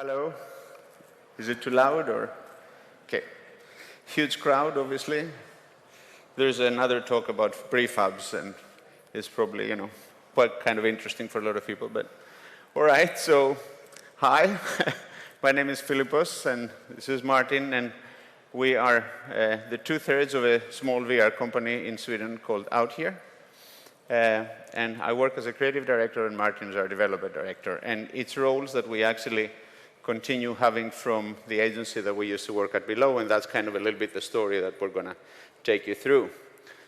Hello. Is it too loud or? Okay. Huge crowd, obviously. There's another talk about prefabs, and it's probably, quite kind of interesting for a lot of people. But all right. So, hi. My name is Filippos, and this is Martin, and we are the 2/3 of a small VR company in Sweden called OutHere. And I work as a creative director, and Martin is our developer director. And it's roles that we actually continue having from the agency that we used to work at below, and that's kind of a little bit the story that we're going to take you through.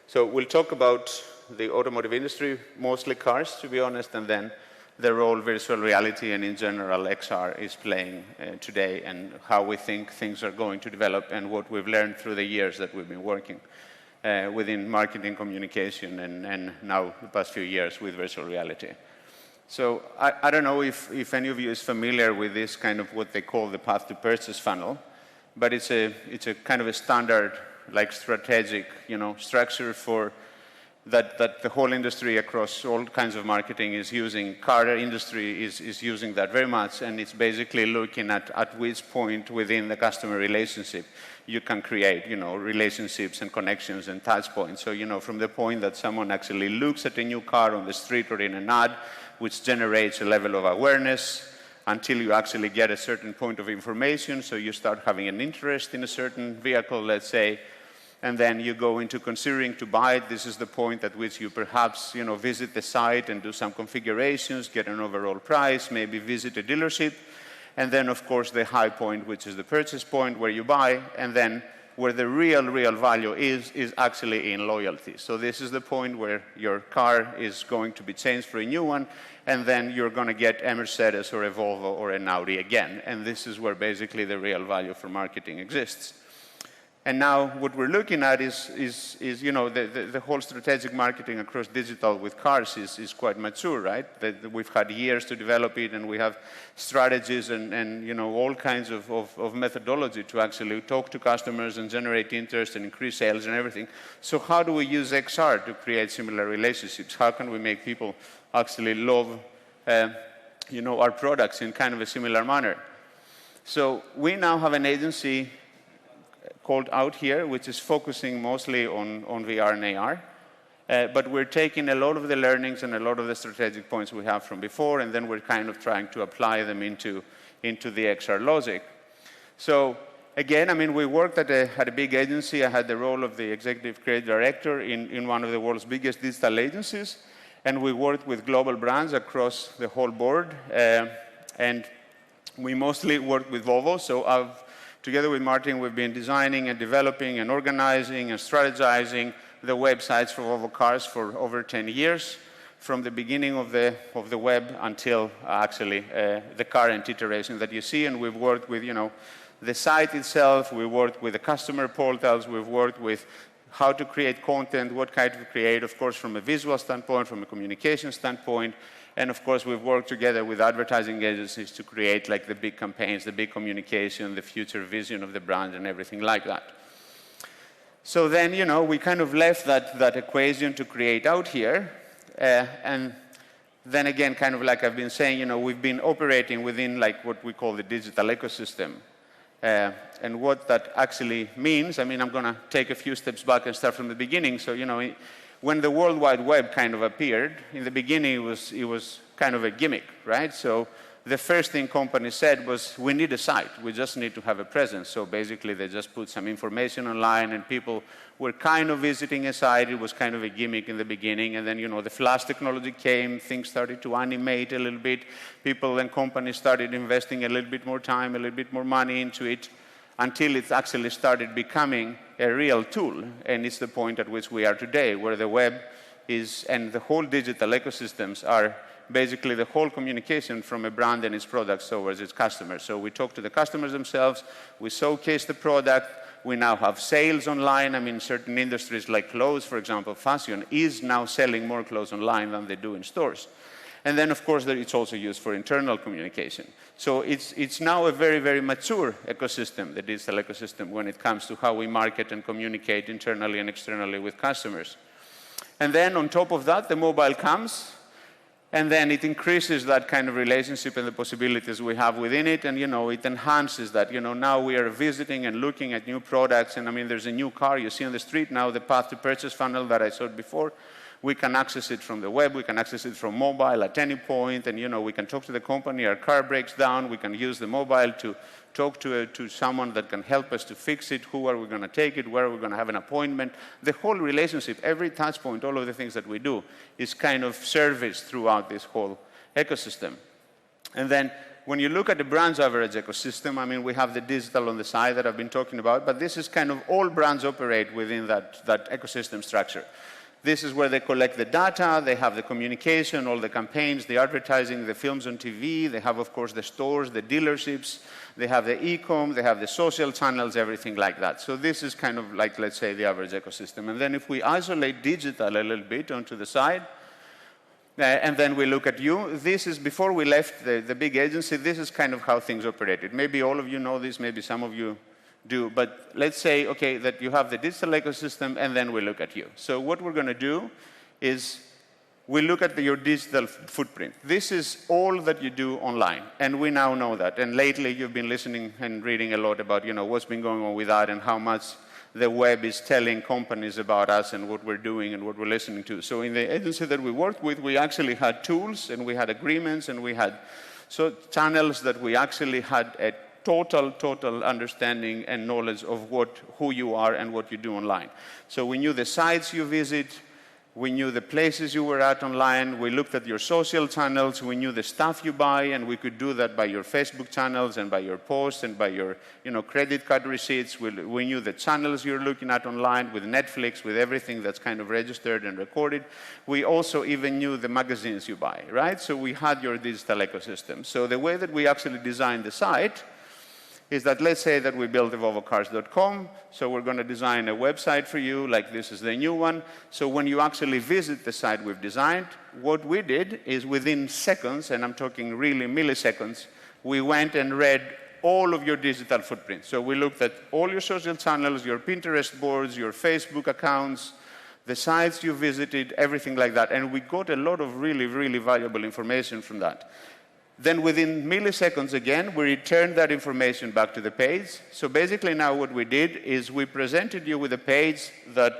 So we'll talk about the automotive industry, mostly cars, to be honest, and then the role virtual reality and in general XR is playing today, and how we think things are going to develop, and what we've learned through the years that we've been working within marketing, communication, and now the past few years with virtual reality. So I don't know if any of you is familiar with this kind of what they call the path to purchase funnel, but it's a kind of a standard, like strategic, structure for that the whole industry across all kinds of marketing is using. Car industry is using that very much, and it's basically looking at which point within the customer relationship you can create, relationships and connections and touch points. So, from the point that someone actually looks at a new car on the street or in an ad, which generates a level of awareness, until you actually get a certain point of information, so you start having an interest in a certain vehicle, let's say, and then you go into considering to buy it. This is the point at which you perhaps, visit the site and do some configurations, get an overall price, maybe visit a dealership, and then, of course, the high point, which is the purchase point where you buy, and then where the real value is actually in loyalty. So this is the point where your car is going to be changed for a new one, and then you're going to get a Mercedes or a Volvo or an Audi again. And this is where basically the real value for marketing exists. And now what we're looking at is the whole strategic marketing across digital with cars is quite mature, right? That we've had years to develop it, and we have strategies and all kinds of methodology to actually talk to customers and generate interest and increase sales and everything. So how do we use XR to create similar relationships? How can we make people actually love our products in kind of a similar manner? So we now have an agency called OutHere, which is focusing mostly on VR and AR. But we're taking a lot of the learnings and a lot of the strategic points we have from before, and then we're kind of trying to apply them into the XR logic. So again, we worked at a big agency. I had the role of the executive creative director in one of the world's biggest digital agencies, and we worked with global brands across the whole board. And we mostly worked with Volvo. So together with Martin, we've been designing and developing and organizing and strategizing the websites for Volvo cars for over 10 years, from the beginning of the web until actually the current iteration that you see. And we've worked with the site itself. We worked with the customer portals. We've worked with how to create content, what kind to create, of course, from a visual standpoint, from a communication standpoint. And of course, we've worked together with advertising agencies to create like the big campaigns, the big communication, the future vision of the brand and everything like that. So then, we kind of left that equation to create OutHere. And then again, kind of like I've been saying, we've been operating within like what we call the digital ecosystem. And what that actually means, I'm going to take a few steps back and start from the beginning. So, when the World Wide Web kind of appeared, in the beginning it was kind of a gimmick, right? So the first thing companies said was, we need a site. We just need to have a presence. So basically they just put some information online, and people were kind of visiting a site. It was kind of a gimmick in the beginning. And then, the flash technology came. Things started to animate a little bit. People and companies started investing a little bit more time, a little bit more money into it, until it actually started becoming a real tool. And it's the point at which we are today, where the web is, and the whole digital ecosystems are basically the whole communication from a brand and its products towards its customers. So we talk to the customers themselves, we showcase the product, we now have sales online. Certain industries like clothes, for example, fashion, is now selling more clothes online than they do in stores. And then, of course, it's also used for internal communication. So it's now a very, very mature ecosystem, the digital ecosystem, when it comes to how we market and communicate internally and externally with customers. And then on top of that, the mobile comes. And then it increases that kind of relationship and the possibilities we have within it, and it enhances that. Now we are visiting and looking at new products, and I mean, there's a new car you see on the street now, the path to purchase funnel that I showed before. We can access it from the web, we can access it from mobile at any point, and we can talk to the company, our car breaks down, we can use the mobile to talk to someone that can help us to fix it, who are we going to take it, where are we going to have an appointment. The whole relationship, every touch point, all of the things that we do is kind of serviced throughout this whole ecosystem. And then when you look at the brand's average ecosystem, I mean, we have the digital on the side that I've been talking about, but this is kind of all brands operate within that ecosystem structure. This is where they collect the data, they have the communication, all the campaigns, the advertising, the films on TV, they have, of course, the stores, the dealerships, they have the e-com, they have the social channels, everything like that. So this is kind of like, let's say, the average ecosystem. And then if we isolate digital a little bit onto the side, and then we look at you, this is, before we left the big agency, this is kind of how things operated. Maybe all of you know this, maybe some of you do, but let's say, okay, that you have the digital ecosystem, and then we look at you. So what we're going to do is we look at your digital footprint. This is all that you do online, and we now know that. And lately, you've been listening and reading a lot about, what's been going on with that and how much the web is telling companies about us and what we're doing and what we're listening to. So in the agency that we worked with, we actually had tools, and we had agreements, and we had channels that we actually had a total understanding and knowledge of who you are and what you do online. So we knew the sites you visit, we knew the places you were at online, we looked at your social channels, we knew the stuff you buy, and we could do that by your Facebook channels and by your posts and by your credit card receipts. We knew the channels you're looking at online with Netflix, with everything that's kind of registered and recorded. We also even knew the magazines you buy, right? So we had your digital ecosystem. So the way that we actually designed the site is that, let's say that we build the volvocars.com, so we're going to design a website for you, like this is the new one. So when you actually visit the site we've designed, what we did is within seconds, and I'm talking really milliseconds, we went and read all of your digital footprint. So we looked at all your social channels, your Pinterest boards, your Facebook accounts, the sites you visited, everything like that. And we got a lot of really valuable information from that. Then within milliseconds again, we returned that information back to the page. So basically now what we did is we presented you with a page that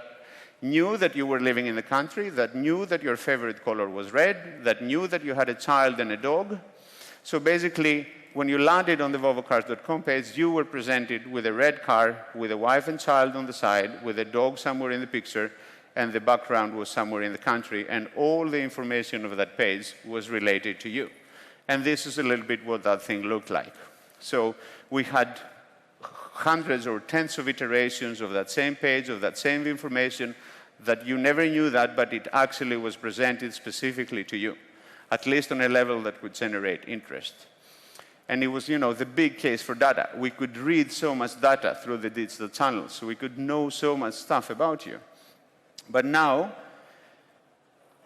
knew that you were living in the country, that knew that your favorite color was red, that knew that you had a child and a dog. So basically, when you landed on the volvocars.com page, you were presented with a red car, with a wife and child on the side, with a dog somewhere in the picture, and the background was somewhere in the country, and all the information of that page was related to you. And this is a little bit what that thing looked like. So we had hundreds or tens of iterations of that same page, of that same information, that you never knew that, but it actually was presented specifically to you, at least on a level that would generate interest. And it was, the big case for data. We could read so much data through the digital channels, so we could know so much stuff about you. But now,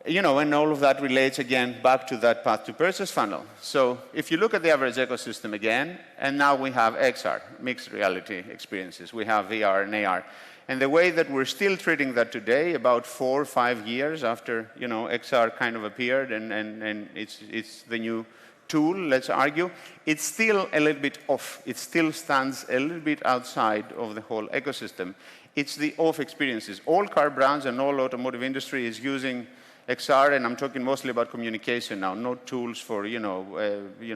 and all of that relates again back to that path to purchase funnel. So if you look at the average ecosystem again, and now we have XR, mixed reality experiences. We have VR and AR. And the way that we're still treating that today, about 4 or 5 years after, XR kind of appeared and it's the new tool, let's argue, it's still a little bit off. It still stands a little bit outside of the whole ecosystem. It's the off experiences. All car brands and all automotive industry is using XR, and I'm talking mostly about communication now, not tools for,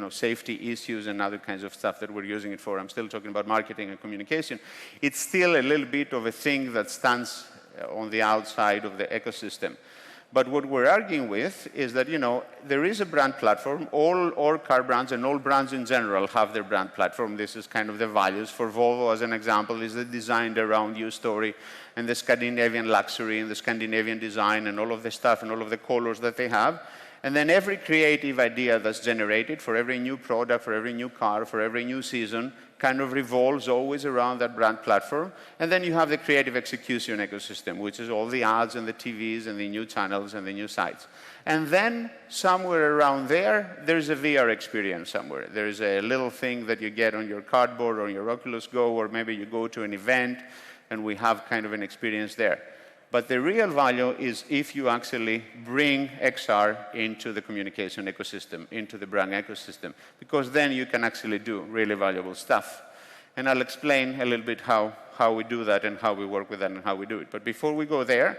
safety issues and other kinds of stuff that we're using it for. I'm still talking about marketing and communication. It's still a little bit of a thing that stands on the outside of the ecosystem. But what we're arguing with is that, there is a brand platform. All car brands and all brands in general have their brand platform. This is kind of the values. For Volvo, as an example, is the designed around you story and the Scandinavian luxury and the Scandinavian design and all of the stuff and all of the colors that they have. And then every creative idea that's generated for every new product, for every new car, for every new season, kind of revolves always around that brand platform. And then you have the creative execution ecosystem, which is all the ads and the TVs and the new channels and the new sites. And then somewhere around there, there's a VR experience somewhere. There's a little thing that you get on your cardboard or your Oculus Go, or maybe you go to an event and we have kind of an experience there. But the real value is if you actually bring XR into the communication ecosystem, into the brand ecosystem, because then you can actually do really valuable stuff. And I'll explain a little bit how we do that and how we work with that and how we do it. But before we go there,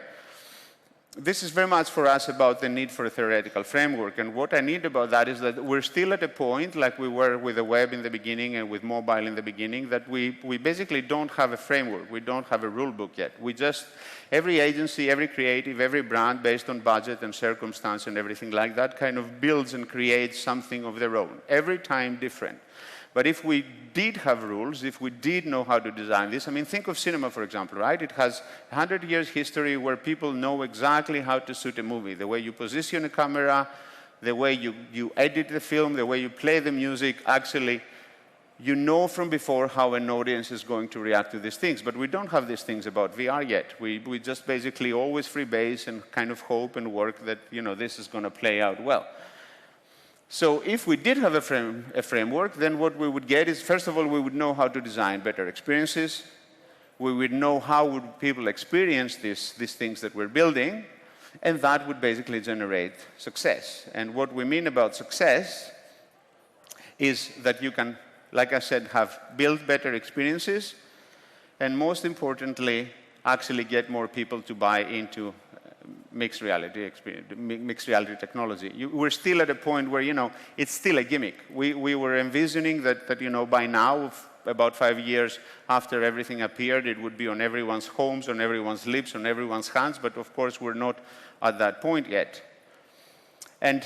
this is very much for us about the need for a theoretical framework. And what I need about that is that we're still at a point, like we were with the web in the beginning and with mobile in the beginning, that we basically don't have a framework. We don't have a rule book yet. We just, every agency, every creative, every brand, based on budget and circumstance and everything like that, kind of builds and creates something of their own. Every time different. But if we did have rules, if we did know how to design this, I mean, think of cinema, for example, right? It has 100 years history where people know exactly how to shoot a movie. The way you position a camera, the way you edit the film, the way you play the music, actually, you know from before how an audience is going to react to these things. But we don't have these things about VR yet. We just basically always freebase and kind of hope and work that, you know, this is going to play out well. So if we did have a framework, then what we would get is, first of all, we would know how to design better experiences. We would know how would people experience these things that we're building, and that would basically generate success. And what we mean about success is that you can, like I said, have built better experiences, and most importantly, actually get more people to buy into mixed reality technology. We're still at a point where, you know, it's still a gimmick. We were envisioning that, you know, by now, about 5 years after everything appeared, it would be on everyone's homes, on everyone's lips, on everyone's hands, but of course we're not at that point yet. And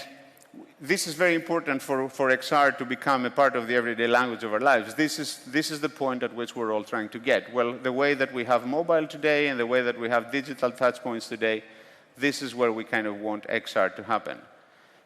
this is very important for XR to become a part of the everyday language of our lives. This is the point at which we're all trying to get. Well, the way that we have mobile today and the way that we have digital touchpoints today, this is where we kind of want XR to happen.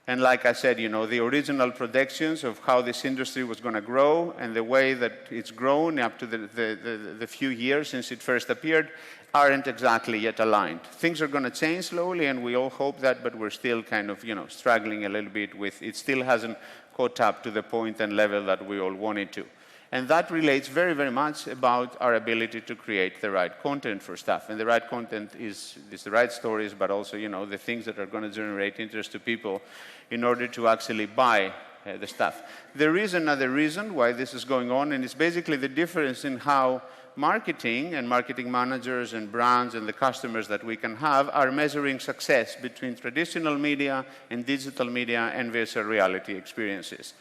And like I said, you know, the original predictions of how this industry was going to grow and the way that it's grown up to the few years since it first appeared aren't exactly yet aligned. Things are going to change slowly, and we all hope that, but we're still kind of, you know, struggling a little bit with it. Still hasn't caught up to the point and level that we all want it to. And that relates very, very much about our ability to create the right content for stuff. And the right content is the right stories, but also, you know, the things that are going to generate interest to people in order to actually buy the stuff. There is another reason why this is going on, and it's basically the difference in how marketing and marketing managers and brands and the customers that we can have are measuring success between traditional media and digital media and virtual reality experiences.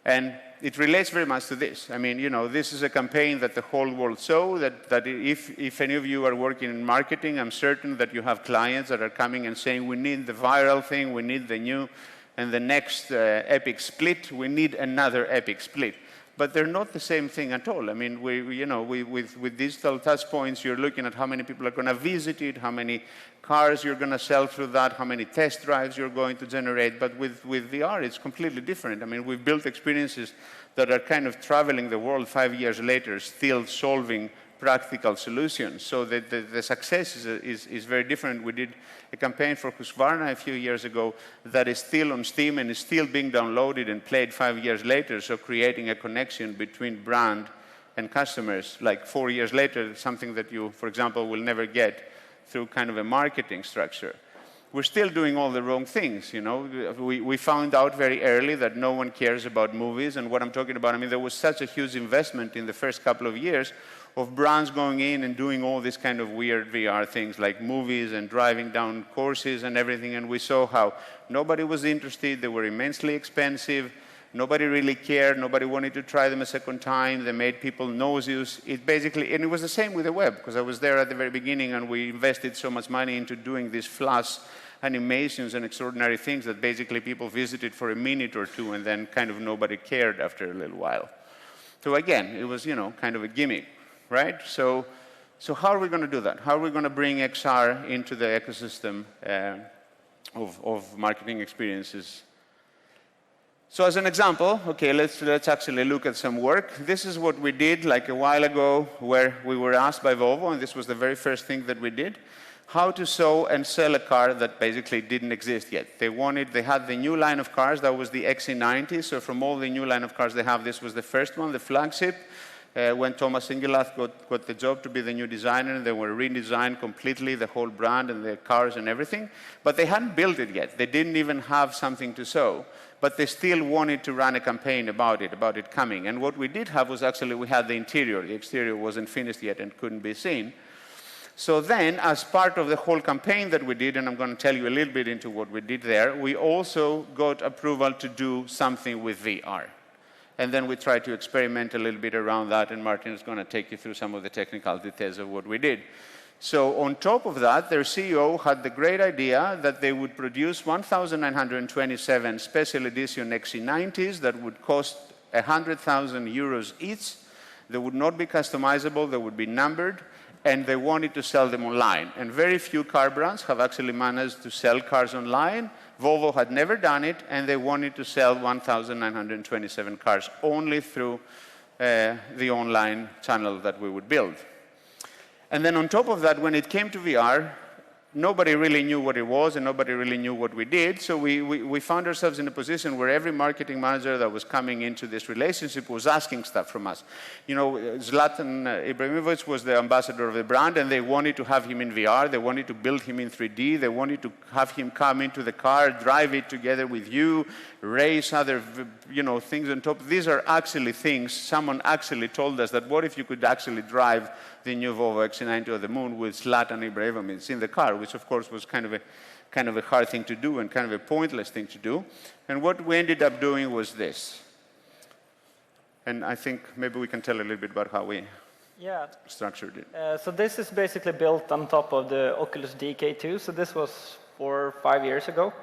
And it relates very much to this. I mean, you know, this is a campaign that the whole world saw, that if any of you are working in marketing, I'm certain that you have clients that are coming and saying, we need the viral thing, we need the new, and the next epic split, we need another epic split. But they're not the same thing at all. I mean, with digital touch points, you're looking at how many people are going to visit it, how many cars you're going to sell through that, how many test drives you're going to generate. But with VR, it's completely different. I mean, we've built experiences that are kind of traveling the world 5 years later, still solving practical solutions. So the success is very different. We did a campaign for Husqvarna a few years ago that is still on Steam and is still being downloaded and played 5 years later, so creating a connection between brand and customers, like 4 years later, something that you, for example, will never get through kind of a marketing structure. We're still doing all the wrong things, you know. We found out very early that no one cares about movies, and what I'm talking about, I mean, there was such a huge investment in the first couple of years of brands going in and doing all these kind of weird VR things like movies and driving down courses and everything, and we saw how nobody was interested, they were immensely expensive, nobody really cared, nobody wanted to try them a second time, they made people nauseous. It basically, and it was the same with the web, because I was there at the very beginning and we invested so much money into doing these flash animations and extraordinary things that basically people visited for a minute or two and then kind of nobody cared after a little while. So again, it was, you know, kind of a gimmick. Right? So how are we going to do that? How are we going to bring XR into the ecosystem of marketing experiences? So as an example, okay, let's actually look at some work. This is what we did like a while ago where we were asked by Volvo, and this was the very first thing that we did, how to show and sell a car that basically didn't exist yet. They had the new line of cars, that was the XC90, so from all the new line of cars they have, this was the first one, the flagship. when Thomas Ingelath got the job to be the new designer. They were redesigned completely, the whole brand and the cars and everything. But they hadn't built it yet. They didn't even have something to show. But they still wanted to run a campaign about it coming. And what we did have was actually we had the interior. The exterior wasn't finished yet and couldn't be seen. So then, as part of the whole campaign that we did, and I'm going to tell you a little bit into what we did there, we also got approval to do something with VR. And then we tried to experiment a little bit around that, and Martin is going to take you through some of the technical details of what we did. So on top of that, their CEO had the great idea that they would produce 1,927 special edition XC90s that would cost 100,000 euros each. They would not be customizable, they would be numbered, and they wanted to sell them online. And very few car brands have actually managed to sell cars online. Volvo had never done it, and they wanted to sell 1,927 cars only through the online channel that we would build. And then on top of that, when it came to VR, nobody really knew what it was, and nobody really knew what we did. So we found ourselves in a position where every marketing manager that was coming into this relationship was asking stuff from us. You know, Zlatan Ibrahimovic was the ambassador of the brand, and they wanted to have him in VR. They wanted to build him in 3D. They wanted to have him come into the car, drive it together with you, race other, things on top. These are actually things, someone actually told us that what if you could actually drive the new Volvo XC90 to the moon with Zlatan Ibrahimovic in the car, which of course was kind of a hard thing to do and kind of a pointless thing to do. And what we ended up doing was this. And I think maybe we can tell a little bit about how we structured it. So this is basically built on top of the Oculus DK2. So this was 4 or 5 years ago.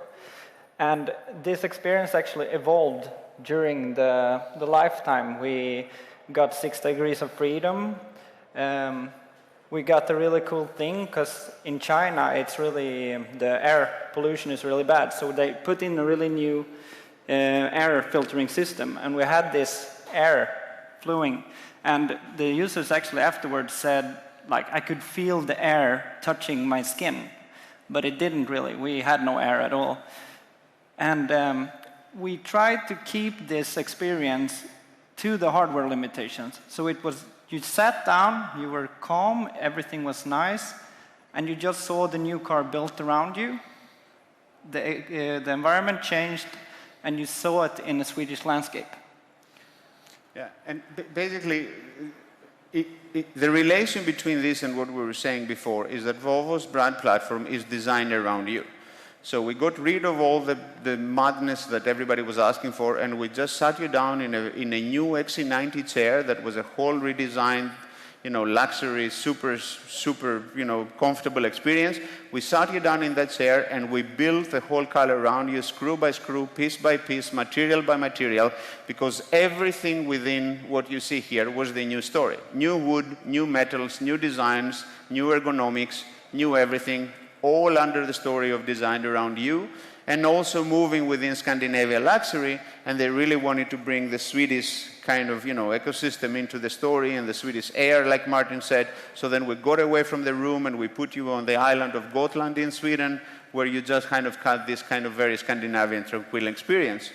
And this experience actually evolved during the lifetime. We got 6 degrees of freedom. We got a really cool thing because in China it's really the air pollution is really bad, so they put in a really new air filtering system, and we had this air flowing, and the users actually afterwards said, like, I could feel the air touching my skin, but it didn't really. We had no air at all. And we tried to keep this experience to the hardware limitations. So it was, you sat down, you were calm, everything was nice, and you just saw the new car built around you. The environment changed, and you saw it in a Swedish landscape. Yeah, and basically, the relation between this and what we were saying before is that Volvo's brand platform is designed around you. So we got rid of all the madness that everybody was asking for, and we just sat you down in a new XC90 chair that was a whole redesigned, luxury, super, comfortable experience. We sat you down in that chair, and we built the whole car around you, screw by screw, piece by piece, material by material, because everything within what you see here was the new story. New wood, new metals, new designs, new ergonomics, new everything, all under the story of designed around you, and also moving within Scandinavia luxury, and they really wanted to bring the Swedish kind of, ecosystem into the story, and the Swedish air, like Martin said. So then we got away from the room, and we put you on the island of Gotland in Sweden, where you just kind of had this kind of very Scandinavian tranquil experience.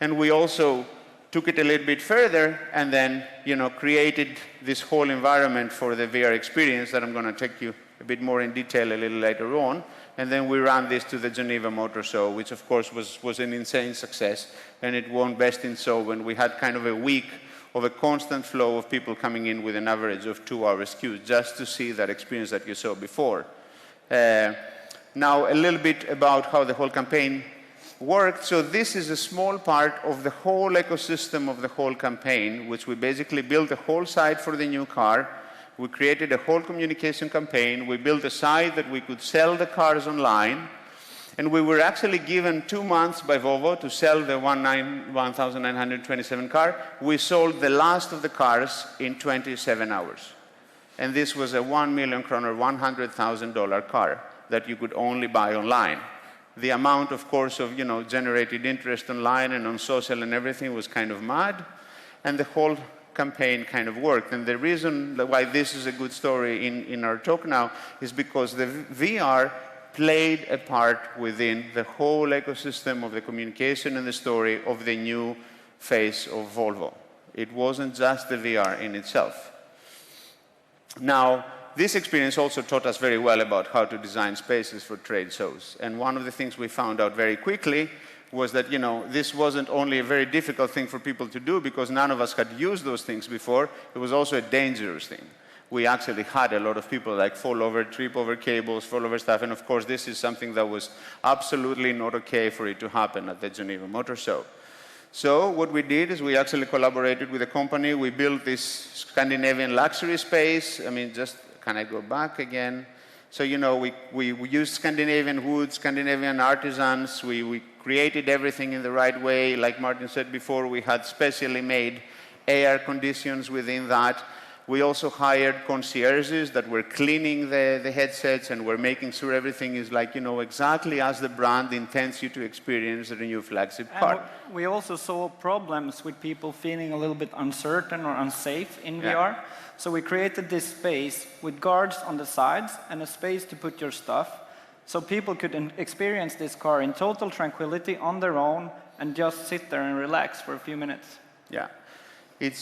And we also took it a little bit further, and then, created this whole environment for the VR experience that I'm going to take you a bit more in detail a little later on. And then we ran this to the Geneva Motor Show, which of course was an insane success, and it won Best in Show when we had kind of a week of a constant flow of people coming in with an average of 2 hours queues just to see that experience that you saw before. Now a little bit about how the whole campaign worked. So this is a small part of the whole ecosystem of the whole campaign, which we basically built a whole site for the new car. We created a whole communication campaign. We built a site that we could sell the cars online. And we were actually given 2 months by Volvo to sell the 1,927 car. We sold the last of the cars in 27 hours. And this was a 1 million kroner, $100,000 car that you could only buy online. The amount, of course, of generated interest online and on social and everything was kind of mad. And the whole campaign kind of worked. And the reason why this is a good story in our talk now is because the VR played a part within the whole ecosystem of the communication and the story of the new face of Volvo. It wasn't just the VR in itself. Now, this experience also taught us very well about how to design spaces for trade shows. And one of the things we found out very quickly was that, this wasn't only a very difficult thing for people to do because none of us had used those things before, it was also a dangerous thing. We actually had a lot of people like fall over, trip over cables, fall over stuff, and of course this is something that was absolutely not okay for it to happen at the Geneva Motor Show. So what we did is we actually collaborated with a company. We built this Scandinavian luxury space. Can I go back again? So, we used Scandinavian wood, Scandinavian artisans. We created everything in the right way. Like Martin said before, we had specially made air conditions within that. We also hired concierges that were cleaning the headsets and were making sure everything is exactly as the brand intends you to experience the new flagship car. And we also saw problems with people feeling a little bit uncertain or unsafe in VR. So we created this space with guards on the sides and a space to put your stuff so people could experience this car in total tranquility on their own and just sit there and relax for a few minutes. Yeah.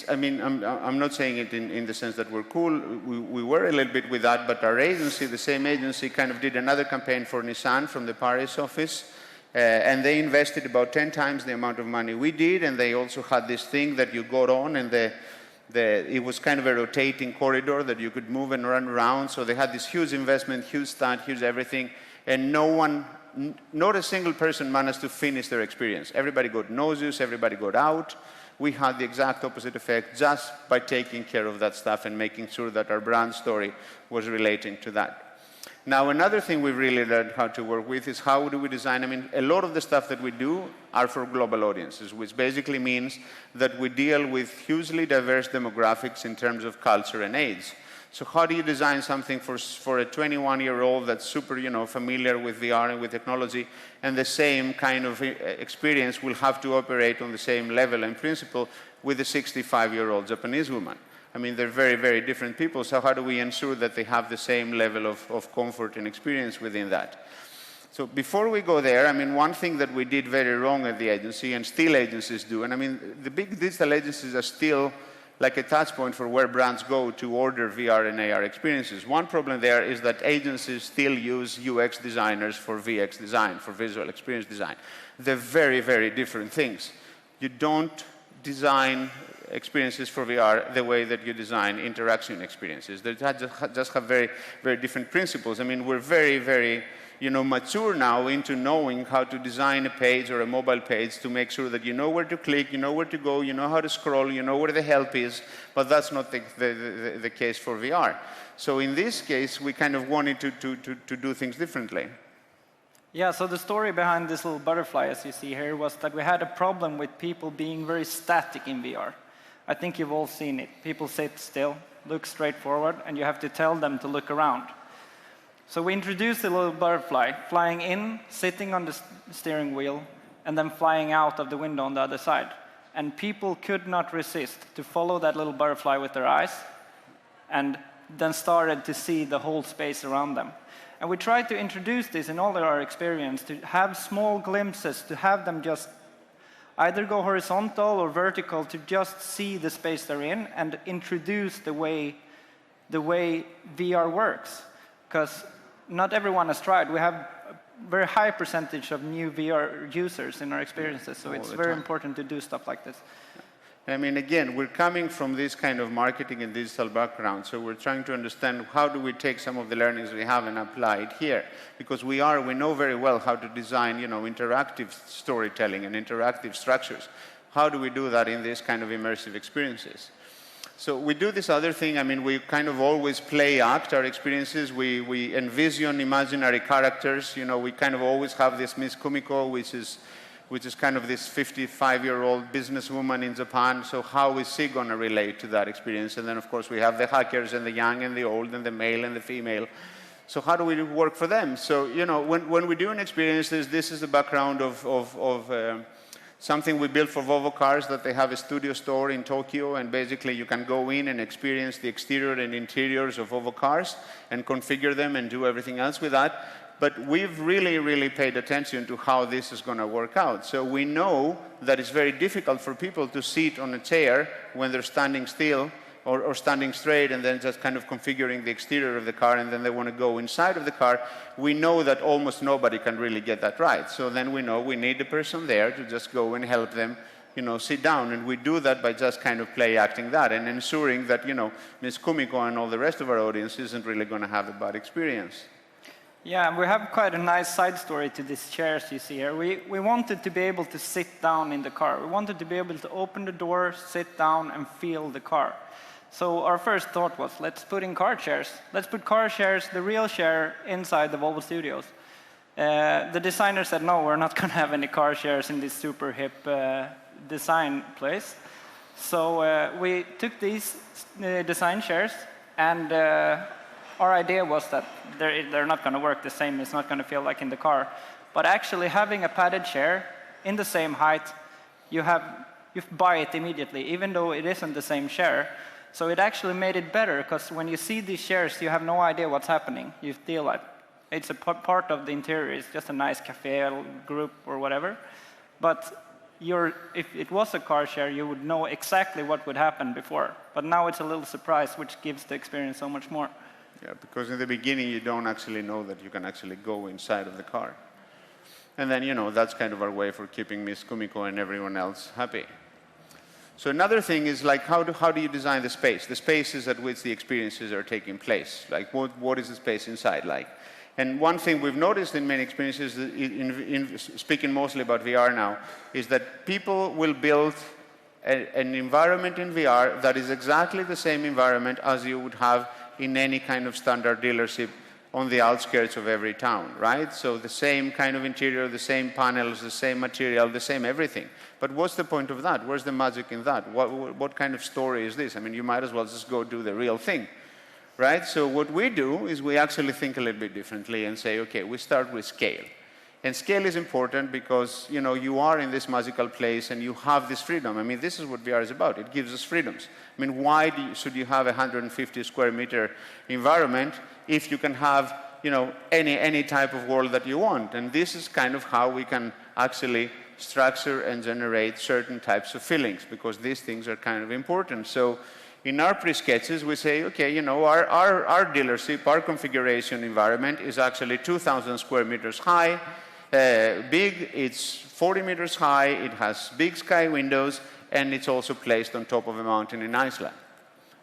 I'm not saying it in the sense that we're cool. We were a little bit with that, but our agency, the same agency, kind of did another campaign for Nissan from the Paris office, and they invested about 10 times the amount of money we did, and they also had this thing that you got on, and it was kind of a rotating corridor that you could move and run around, so they had this huge investment, huge stunt, huge everything, and not a single person managed to finish their experience. Everybody got nauseous, everybody got out. We had the exact opposite effect just by taking care of that stuff and making sure that our brand story was relating to that. Now, another thing we've really learned how to work with is how do we design. A lot of the stuff that we do are for global audiences, which basically means that we deal with hugely diverse demographics in terms of culture and age. So how do you design something for a 21-year-old that's super, familiar with VR and with technology, and the same kind of experience will have to operate on the same level and principle with a 65-year-old Japanese woman? They're very, very different people, so how do we ensure that they have the same level of comfort and experience within that? So before we go there, one thing that we did very wrong at the agency, and still agencies do, the big digital agencies are still like a touch point for where brands go to order VR and AR experiences. One problem there is that agencies still use UX designers for VX design, for visual experience design. They're very, very different things. You don't design experiences for VR the way that you design interaction experiences. They just have very, very different principles. We're very, very mature now into knowing how to design a page or a mobile page to make sure that you know where to click, you know where to go, you know how to scroll, you know where the help is, but that's not the case for VR. So in this case, we kind of wanted to do things differently. Yeah, so the story behind this little butterfly, as you see here, was that we had a problem with people being very static in VR. I think you've all seen it. People sit still, look straight forward, and you have to tell them to look around. So we introduced a little butterfly, flying in, sitting on the steering wheel, and then flying out of the window on the other side. And people could not resist to follow that little butterfly with their eyes, and then started to see the whole space around them. And we tried to introduce this in all of our experience, to have small glimpses, to have them just either go horizontal or vertical, to just see the space they're in and introduce the way VR works. Because not everyone has tried. We have a very high percentage of new VR users in our experiences, so it's very important to do stuff like this. Again, we're coming from this kind of marketing and digital background, so we're trying to understand how do we take some of the learnings we have and apply it here. Because we know very well how to design, interactive storytelling and interactive structures. How do we do that in this kind of immersive experiences? So we do this other thing. We kind of always play act our experiences. We envision imaginary characters. We kind of always have this Miss Kumiko, which is kind of this 55-year-old businesswoman in Japan. So how is she going to relate to that experience? And then, of course, we have the hackers and the young and the old and the male and the female. So how do we work for them? So, when we do an experience, this is the background of something we built for Volvo cars, that they have a studio store in Tokyo, and basically you can go in and experience the exterior and interiors of Volvo cars and configure them and do everything else with that. But we've really, really paid attention to how this is going to work out. So we know that it's very difficult for people to sit on a chair when they're standing still or standing straight and then just kind of configuring the exterior of the car and then they want to go inside of the car. We know that almost nobody can really get that right. So then we know we need a person there to just go and help them, sit down. And we do that by just kind of play acting that and ensuring that, Ms. Kumiko and all the rest of our audience isn't really going to have a bad experience. Yeah, we have quite a nice side story to these chairs you see here. We wanted to be able to sit down in the car. We wanted to be able to open the door, sit down, and feel the car. So our first thought was, let's put in car chairs. Let's put car chairs, the real chair, inside the Volvo studios. The designer said, no, we're not going to have any car chairs in this super hip design place. So we took these design chairs, and our idea was that they're not going to work the same. It's not going to feel like in the car. But actually having a padded chair in the same height, you buy it immediately, even though it isn't the same chair. So it actually made it better, because when you see these chairs, you have no idea what's happening. You feel like it's a part of the interior. It's just a nice cafe group or whatever. But if it was a car chair, you would know exactly what would happen before. But now it's a little surprise, which gives the experience so much more. Yeah, because in the beginning, you don't actually know that you can actually go inside of the car. And then, that's kind of our way for keeping Ms. Kumiko and everyone else happy. So another thing is like how do you design the space? The spaces at which the experiences are taking place. Like what is the space inside like? And one thing we've noticed in many experiences, in speaking mostly about VR now, is that people will build an environment in VR that is exactly the same environment as you would have in any kind of standard dealership on the outskirts of every town, right? So the same kind of interior, the same panels, the same material, the same everything. But what's the point of that? Where's the magic in that? What kind of story is this? I mean, you might as well just go do the real thing, right? So what we do is we actually think a little bit differently and say, okay, we start with scale. And scale is important because, you are in this magical place and you have this freedom. I mean, this is what VR is about. It gives us freedoms. I mean, why should you have a 150 square meter environment if you can have, any type of world that you want? And this is kind of how we can actually structure and generate certain types of feelings, because these things are kind of important. So in our pre-sketches, we say, okay, our dealership, our configuration environment is actually 2,000 square meters high, big, it's 40 meters high, it has big sky windows, and it's also placed on top of a mountain in Iceland.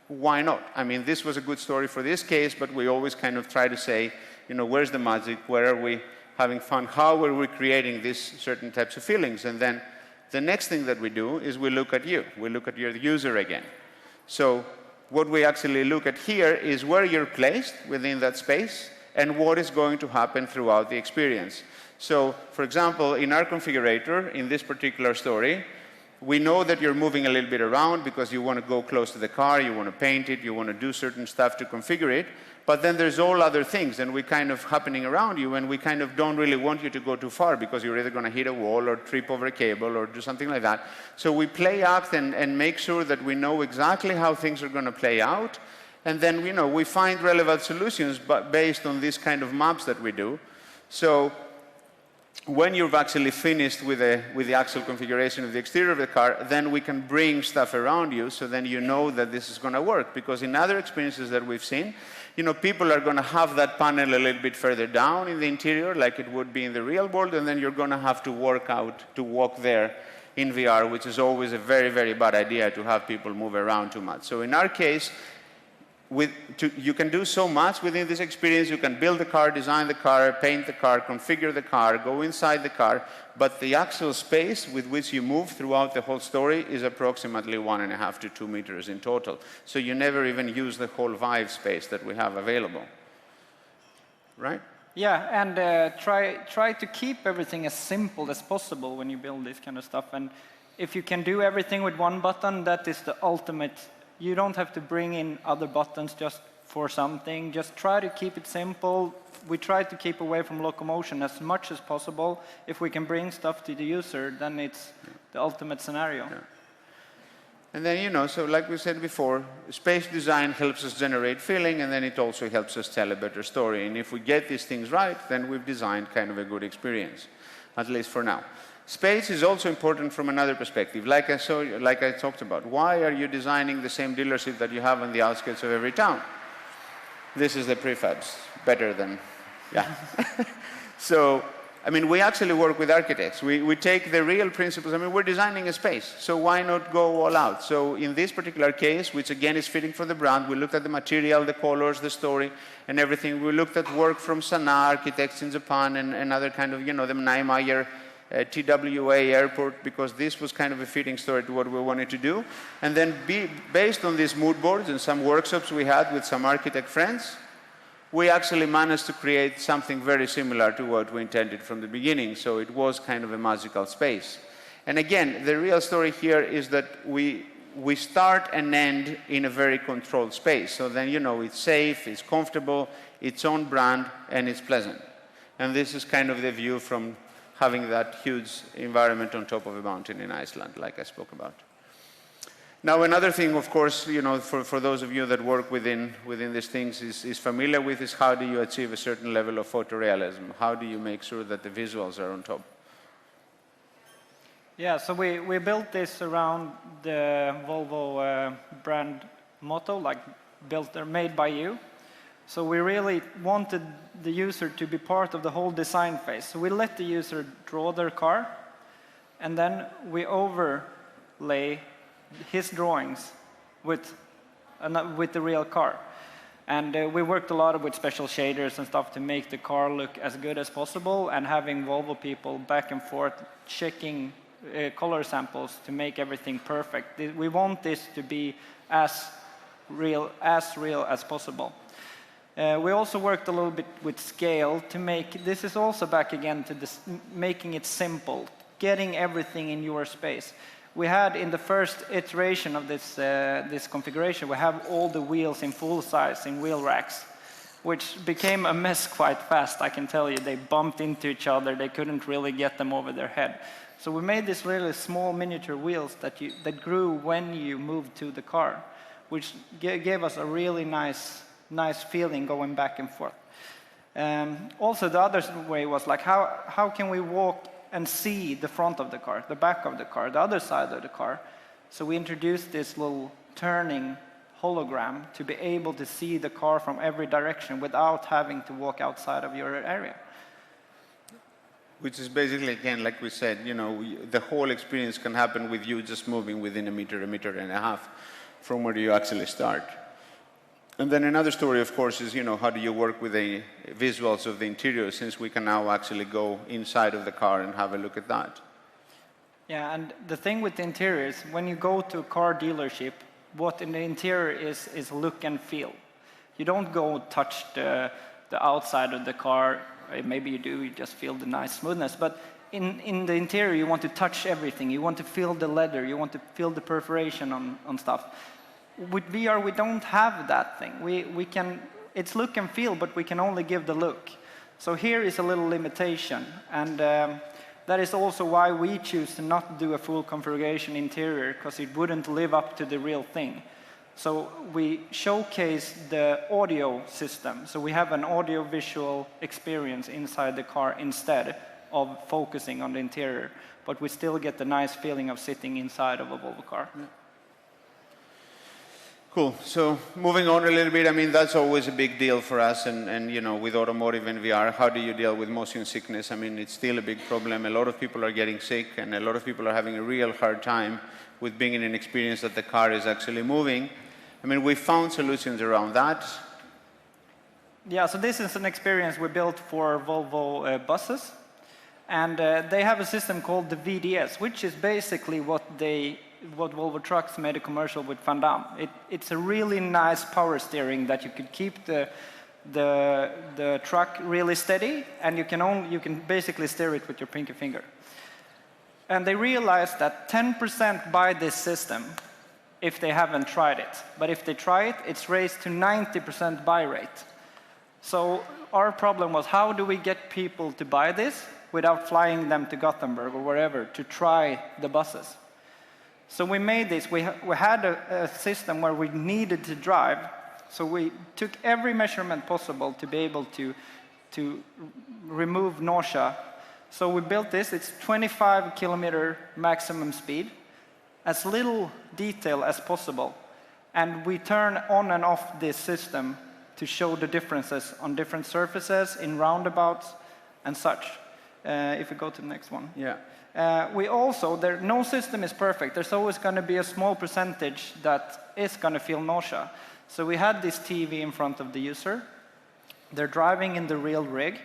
Why not? I mean, this was a good story for this case, but we always kind of try to say, where's the magic? Where are we having fun? How are we creating these certain types of feelings? And then the next thing that we do is we look at you. We look at your user again. So what we actually look at here is where you're placed within that space and what is going to happen throughout the experience. So, for example, in our configurator, in this particular story, we know that you're moving a little bit around because you want to go close to the car, you want to paint it, you want to do certain stuff to configure it. But then there's all other things, and we kind of happening around you, and we kind of don't really want you to go too far because you're either going to hit a wall or trip over a cable or do something like that. So we play act and make sure that we know exactly how things are going to play out. And then, we find relevant solutions based on these kind of maps that we do. So when you've actually finished with the actual configuration of the exterior of the car, then we can bring stuff around you, so then you know that this is going to work. Because in other experiences that we've seen, people are going to have that panel a little bit further down in the interior, like it would be in the real world, and then you're going to have to walk there in VR, which is always a very, very bad idea to have people move around too much. So in our case, you can do so much within this experience. You can build the car, design the car, paint the car, configure the car, go inside the car, but the actual space with which you move throughout the whole story is approximately 1.5 to 2 meters in total. So you never even use the whole Vive space that we have available, right? Yeah, and try to keep everything as simple as possible when you build this kind of stuff. And if you can do everything with one button, that is the ultimate. You don't have to bring in other buttons just for something. Just try to keep it simple. We try to keep away from locomotion as much as possible. If we can bring stuff to the user, then it's the ultimate scenario. And then, so like we said before, space design helps us generate feeling, and then it also helps us tell a better story. And if we get these things right, then we've designed kind of a good experience, at least for now. Space is also important from another perspective. Like I talked about, why are you designing the same dealership that you have on the outskirts of every town? This is the prefabs, better than, yeah. So, we actually work with architects. We take the real principles. We're designing a space, so why not go all out? So in this particular case, which again is fitting for the brand, we looked at the material, the colors, the story, and everything. We looked at work from Sana architects in Japan and other kind of, the Niemeyer TWA airport, because this was kind of a fitting story to what we wanted to do. And then based on these mood boards and some workshops we had with some architect friends, we actually managed to create something very similar to what we intended from the beginning. So it was kind of a magical space. And again, the real story here is that we start and end in a very controlled space. So then, it's safe, it's comfortable, it's on brand, and it's pleasant. And this is kind of the view from having that huge environment on top of a mountain in Iceland, like I spoke about. Now, another thing, of course, for those of you that work within these things is familiar with is how do you achieve a certain level of photorealism? How do you make sure that the visuals are on top? Yeah, so we built this around the Volvo brand motto, like built or made by you. So we really wanted the user to be part of the whole design phase. So we let the user draw their car, and then we overlay his drawings with the real car. And we worked a lot with special shaders and stuff to make the car look as good as possible, and having Volvo people back and forth checking color samples to make everything perfect. We want this to be as real as possible. We also worked a little bit with scale to make, this is also back again to this, making it simple, getting everything in your space. We had in the first iteration of this configuration, we have all the wheels in full size in wheel racks, which became a mess quite fast, I can tell you. They bumped into each other, they couldn't really get them over their head. So we made these really small miniature wheels that grew when you moved to the car, which gave us a really nice feeling going back and forth. Also, the other way was like, how can we walk and see the front of the car, the back of the car, the other side of the car? So we introduced this little turning hologram to be able to see the car from every direction without having to walk outside of your area. Which is basically, again, like we said, the whole experience can happen with you just moving within a meter and a half from where you actually start. And then another story, of course, is, how do you work with the visuals of the interior, since we can now actually go inside of the car and have a look at that. Yeah, and the thing with the interior is when you go to a car dealership, what in the interior is look and feel. You don't go touch the outside of the car. Maybe you do, you just feel the nice smoothness. But in the interior, you want to touch everything. You want to feel the leather. You want to feel the perforation on stuff. With VR, we don't have that thing. We can, it's look and feel, but we can only give the look. So here is a little limitation. And that is also why we choose to not do a full configuration interior, because it wouldn't live up to the real thing. So we showcase the audio system. So we have an audio-visual experience inside the car instead of focusing on the interior. But we still get the nice feeling of sitting inside of a Volvo car. Yeah. Cool. So moving on a little bit, that's always a big deal for us. And with automotive and VR, how do you deal with motion sickness? It's still a big problem. A lot of people are getting sick, and a lot of people are having a real hard time with being in an experience that the car is actually moving. We found solutions around that. Yeah, so this is an experience we built for Volvo buses. And they have a system called the VDS, which is basically what Volvo Trucks made a commercial with Van Damme. It's a really nice power steering that you could keep the truck really steady, and you can basically steer it with your pinky finger. And they realized that 10% buy this system if they haven't tried it. But if they try it, it's raised to 90% buy rate. So our problem was, how do we get people to buy this without flying them to Gothenburg or wherever to try the buses? So we made this. We had a system where we needed to drive. So we took every measurement possible to be able to remove nausea. So we built this. It's 25 kilometer maximum speed, as little detail as possible. And we turn on and off this system to show the differences on different surfaces, in roundabouts, and such. If we go to the next one. Yeah. We also, no system is perfect. There's always going to be a small percentage that is going to feel nausea. So we had this TV in front of the user. They're driving in the real rig.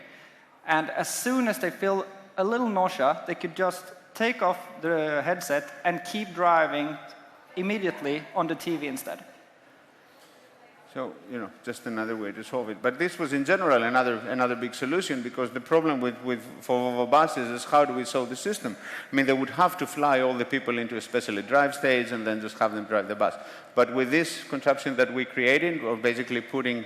And as soon as they feel a little nausea, they could just take off the headset and keep driving immediately on the TV instead. So, just another way to solve it. But this was, in general, another big solution, because the problem for Volvo buses is how do we solve the system? I mean, they would have to fly all the people into a specially drive stage and then just have them drive the bus. But with this contraption that we created, or basically creating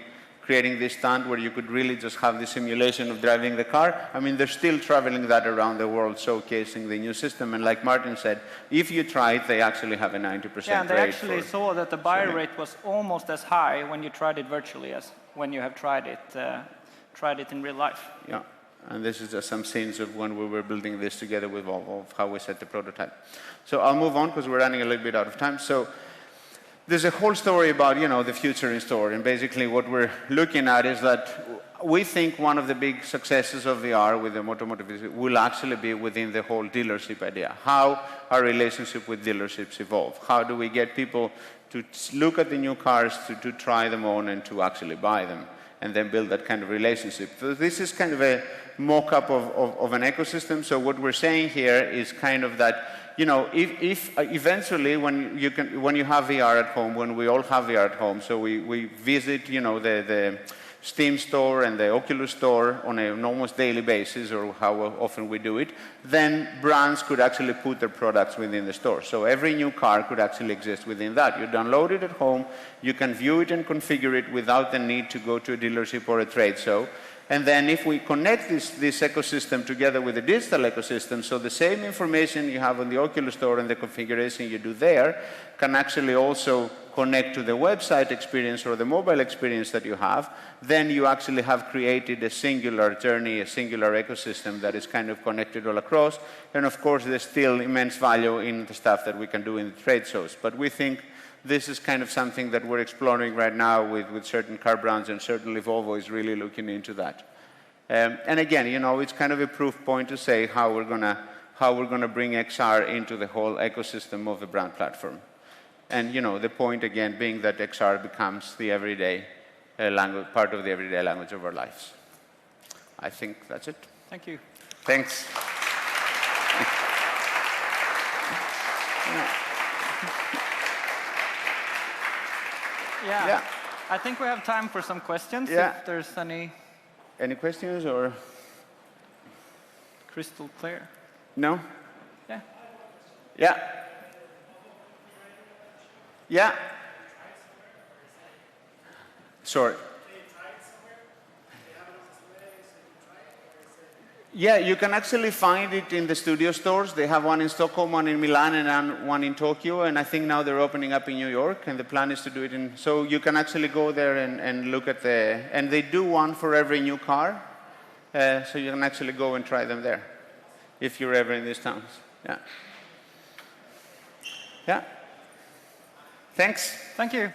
this stand where you could really just have the simulation of driving the car, I mean, they're still traveling that around the world, showcasing the new system. And like Martin said, if you try it, they actually have a 90% rate. Yeah, and they actually saw that the buy rate was almost as high when you tried it virtually as when you have tried it in real life. Yeah, and this is just some scenes of when we were building this together with Volvo, of how we set the prototype. So I'll move on because we're running a little bit out of time. So there's a whole story about, the future in store, and basically what we're looking at is that we think one of the big successes of VR with the Automotive will actually be within the whole dealership idea. How our relationship with dealerships evolve. How do we get people to look at the new cars, to try them on, and to actually buy them, and then build that kind of relationship. So this is kind of a mock-up of an ecosystem. So what we're saying here is kind of that, if eventually when you have VR at home, when we all have VR at home, so we visit, the Steam store and the Oculus store on an almost daily basis, or how often we do it, then brands could actually put their products within the store. So every new car could actually exist within that. You download it at home, you can view it and configure it without the need to go to a dealership or a trade show. And then if we connect this ecosystem together with the digital ecosystem, so the same information you have on the Oculus store and the configuration you do there can actually also connect to the website experience or the mobile experience that you have, then you actually have created a singular journey, a singular ecosystem that is kind of connected all across. And of course, there's still immense value in the stuff that we can do in the trade shows. But we think this is kind of something that we're exploring right now with certain car brands, and certainly Volvo is really looking into that. And again, it's kind of a proof point to say how we're gonna bring XR into the whole ecosystem of the brand platform. And the point again being that XR becomes the everyday language, part of the everyday language of our lives. I think that's it. Thank you. Thanks. Yeah. I think we have time for some questions. Yeah. If there's any. Any questions or? Crystal clear. No? Yeah. Yeah. Yeah. Sorry. Yeah, you can actually find it in the studio stores. They have one in Stockholm, one in Milan, and one in Tokyo. And I think now they're opening up in New York, and the plan is to do it in... So you can actually go there and look at the... And they do one for every new car. So you can actually go and try them there, if you're ever in these towns. Yeah. Yeah. Thanks. Thank you.